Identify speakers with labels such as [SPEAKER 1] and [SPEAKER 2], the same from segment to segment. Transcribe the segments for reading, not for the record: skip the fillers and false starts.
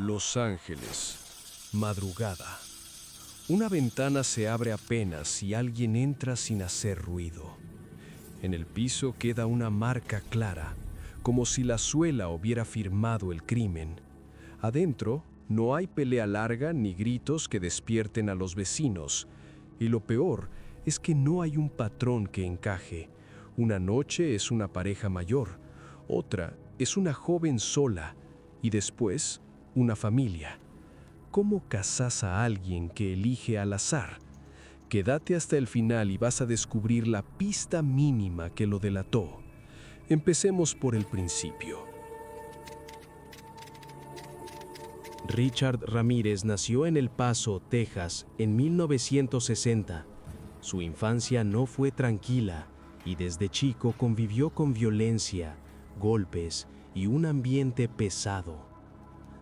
[SPEAKER 1] Los Ángeles. Madrugada. Una ventana se abre apenas y alguien entra sin hacer ruido. En el piso queda una marca clara, como si la suela hubiera firmado el crimen. Adentro no hay pelea larga ni gritos que despierten a los vecinos. Y lo peor es que no hay un patrón que encaje. Una noche es una pareja mayor, otra es una joven sola y después una familia. ¿Cómo casas a alguien que elige al azar? Quédate hasta el final y vas a descubrir la pista mínima que lo delató. Empecemos por el principio.
[SPEAKER 2] Richard Ramírez nació en El Paso, Texas, en 1960. Su infancia no fue tranquila y desde chico convivió con violencia, golpes y un ambiente pesado.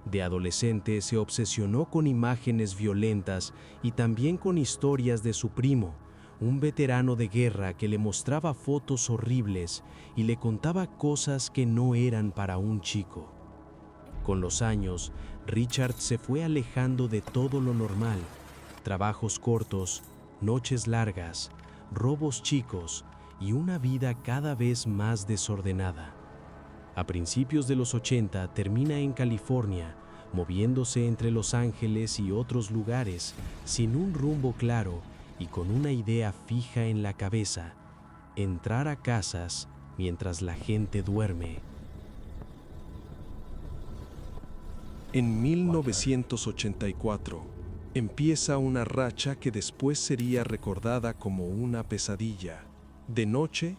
[SPEAKER 2] De adolescente se obsesionó con imágenes violentas y también con historias de su primo, un veterano de guerra que le mostraba fotos horribles y le contaba cosas que no eran para un chico. Con los años, Richard se fue alejando de todo lo normal: trabajos cortos, noches largas, robos chicos y una vida cada vez más desordenada. A principios de los 80 termina en California, moviéndose entre Los Ángeles y otros lugares, sin un rumbo claro y con una idea fija en la cabeza: entrar a casas mientras la gente duerme.
[SPEAKER 1] En 1984, empieza una racha que después sería recordada como una pesadilla. De noche,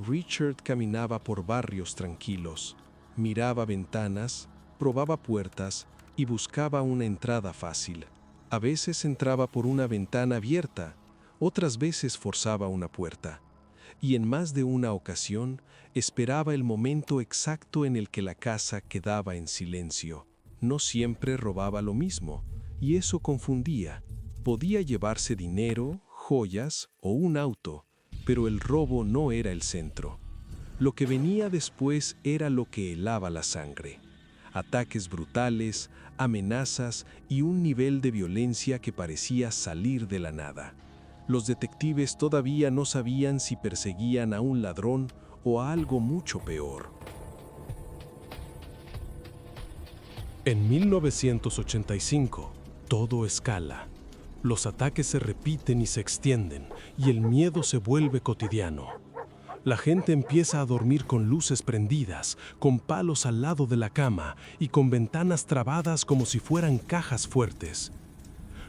[SPEAKER 1] Richard caminaba por barrios tranquilos, miraba ventanas, probaba puertas y buscaba una entrada fácil. A veces entraba por una ventana abierta, otras veces forzaba una puerta. Y en más de una ocasión, esperaba el momento exacto en el que la casa quedaba en silencio. No siempre robaba lo mismo, y eso confundía. Podía llevarse dinero, joyas o un auto, pero el robo no era el centro. Lo que venía después era lo que helaba la sangre: ataques brutales, amenazas y un nivel de violencia que parecía salir de la nada. Los detectives todavía no sabían si perseguían a un ladrón o a algo mucho peor. En 1985, todo escala. Los ataques se repiten y se extienden, y el miedo se vuelve cotidiano. La gente empieza a dormir con luces prendidas, con palos al lado de la cama y con ventanas trabadas como si fueran cajas fuertes.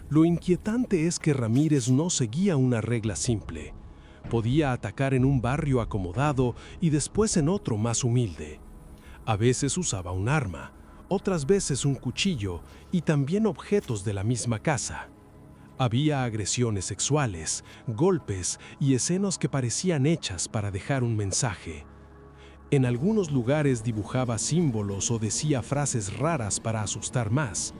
[SPEAKER 1] Lo inquietante es que Ramírez no seguía una regla simple. Podía atacar en un barrio acomodado y después en otro más humilde. A veces usaba un arma, otras veces un cuchillo y también objetos de la misma casa. Había agresiones sexuales, golpes y escenas que parecían hechas para dejar un mensaje. En algunos lugares dibujaba símbolos o decía frases raras para asustar más.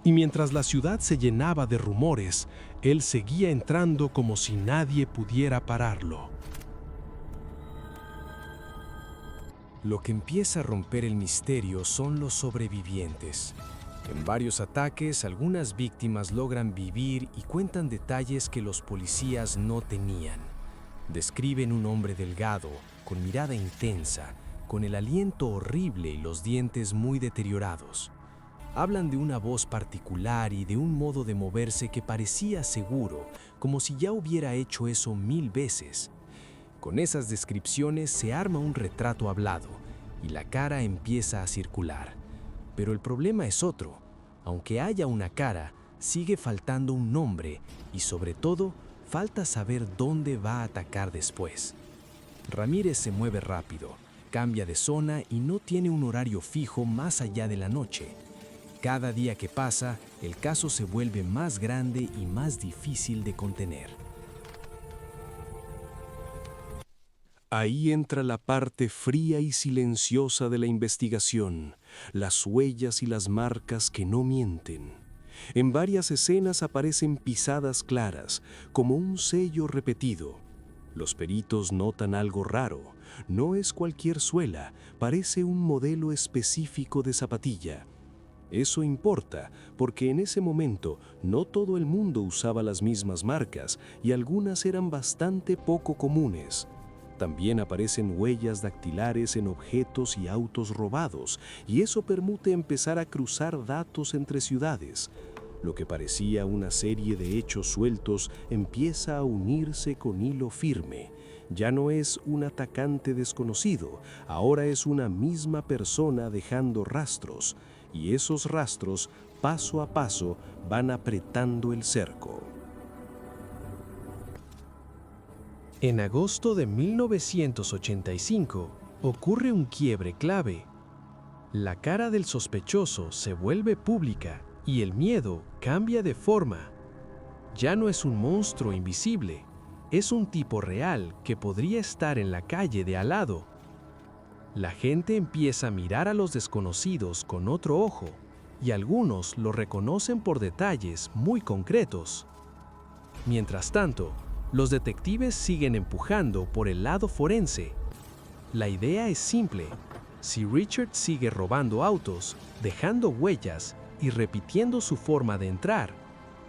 [SPEAKER 1] Y mientras la ciudad se llenaba de rumores, él seguía entrando como si nadie pudiera pararlo.
[SPEAKER 3] Lo que empieza a romper el misterio son los sobrevivientes. En varios ataques, algunas víctimas logran vivir y cuentan detalles que los policías no tenían. Describen un hombre delgado, con mirada intensa, con el aliento horrible y los dientes muy deteriorados. Hablan de una voz particular y de un modo de moverse que parecía seguro, como si ya hubiera hecho eso 1000 veces. Con esas descripciones se arma un retrato hablado y la cara empieza a circular. Pero el problema es otro: aunque haya una cara, sigue faltando un nombre y sobre todo, falta saber dónde va a atacar después. Ramírez se mueve rápido, cambia de zona y no tiene un horario fijo más allá de la noche. Cada día que pasa, el caso se vuelve más grande y más difícil de contener.
[SPEAKER 1] Ahí entra la parte fría y silenciosa de la investigación, las huellas y las marcas que no mienten. En varias escenas aparecen pisadas claras, como un sello repetido. Los peritos notan algo raro: no es cualquier suela, parece un modelo específico de zapatilla.
[SPEAKER 4] Eso importa, porque en ese momento no todo el mundo usaba las mismas marcas y algunas eran bastante poco comunes. También aparecen huellas dactilares en objetos y autos robados, y eso permite empezar a cruzar datos entre ciudades. Lo que parecía una serie de hechos sueltos empieza a unirse con hilo firme. Ya no es un atacante desconocido, ahora es una misma persona dejando rastros, y esos rastros, paso a paso, van apretando el cerco.
[SPEAKER 2] En agosto de 1985 ocurre un quiebre clave. La cara del sospechoso se vuelve pública y el miedo cambia de forma. Ya no es un monstruo invisible, es un tipo real que podría estar en la calle de al lado. La gente empieza a mirar a los desconocidos con otro ojo y algunos lo reconocen por detalles muy concretos. Mientras tanto, los detectives siguen empujando por el lado forense. La idea es simple. Si Richard sigue robando autos, dejando huellas y repitiendo su forma de entrar,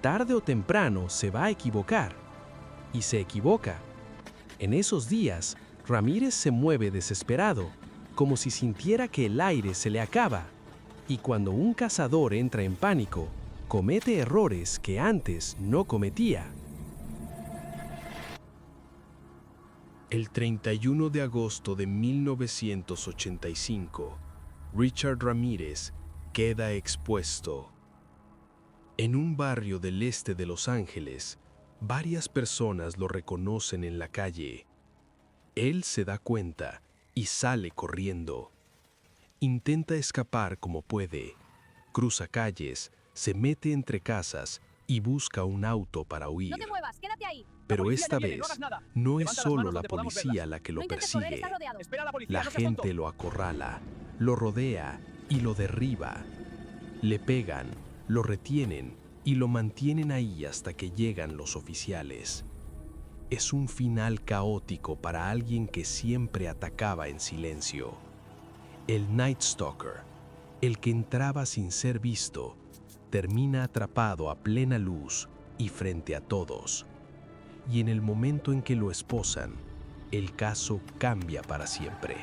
[SPEAKER 2] tarde o temprano se va a equivocar. Y se equivoca. En esos días, Ramírez se mueve desesperado, como si sintiera que el aire se le acaba. Y cuando un cazador entra en pánico, comete errores que antes no cometía.
[SPEAKER 1] El 31 de agosto de 1985, Richard Ramírez queda expuesto. En un barrio del este de Los Ángeles, varias personas lo reconocen en la calle. Él se da cuenta y sale corriendo. Intenta escapar como puede. Cruza calles, se mete entre casas y busca un auto para huir.
[SPEAKER 5] No te muevas, quédate ahí.
[SPEAKER 1] Pero esta vez no es solo la policía la que lo persigue. La gente lo acorrala, lo rodea y lo derriba. Le pegan, lo retienen y lo mantienen ahí hasta que llegan los oficiales. Es un final caótico para alguien que siempre atacaba en silencio. El Night Stalker, el que entraba sin ser visto, termina atrapado a plena luz y frente a todos. Y en el momento en que lo esposan, el caso cambia para siempre.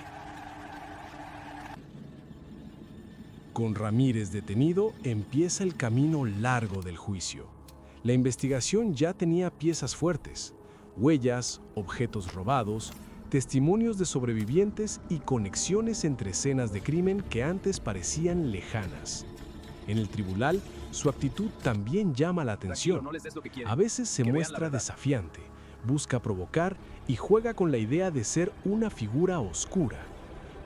[SPEAKER 1] Con Ramírez detenido, empieza el camino largo del juicio. La investigación ya tenía piezas fuertes: huellas, objetos robados, testimonios de sobrevivientes y conexiones entre escenas de crimen que antes parecían lejanas. En el tribunal, su actitud también llama la atención. A veces se muestra desafiante, busca provocar y juega con la idea de ser una figura oscura.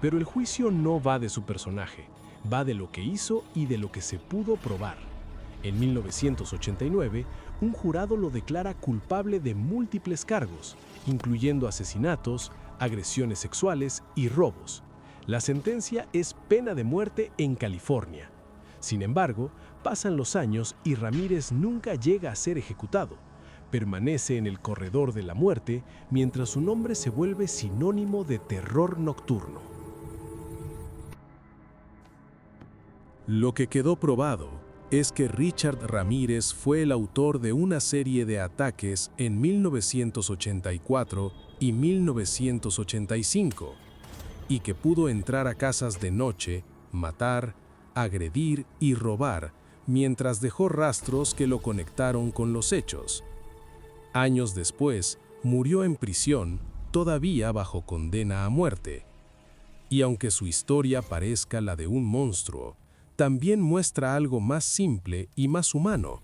[SPEAKER 1] Pero el juicio no va de su personaje, va de lo que hizo y de lo que se pudo probar. En 1989, un jurado lo declara culpable de múltiples cargos, incluyendo asesinatos, agresiones sexuales y robos. La sentencia es pena de muerte en California. Sin embargo, pasan los años y Ramírez nunca llega a ser ejecutado. Permanece en el corredor de la muerte mientras su nombre se vuelve sinónimo de terror nocturno.
[SPEAKER 4] Lo que quedó probado es que Richard Ramírez fue el autor de una serie de ataques en 1984 y 1985, y que pudo entrar a casas de noche, matar, agredir y robar, mientras dejó rastros que lo conectaron con los hechos. Años después, murió en prisión, todavía bajo condena a muerte. Y aunque su historia parezca la de un monstruo, también muestra algo más simple y más humano.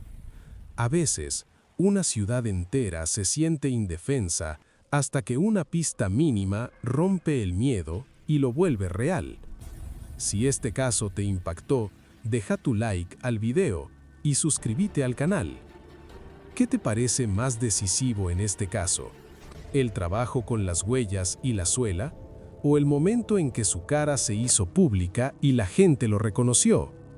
[SPEAKER 4] A veces, una ciudad entera se siente indefensa hasta que una pista mínima rompe el miedo y lo vuelve real. Si este caso te impactó, deja tu like al video y suscríbete al canal. ¿Qué te parece más decisivo en este caso? ¿El trabajo con las huellas y la suela? ¿O el momento en que su cara se hizo pública y la gente lo reconoció?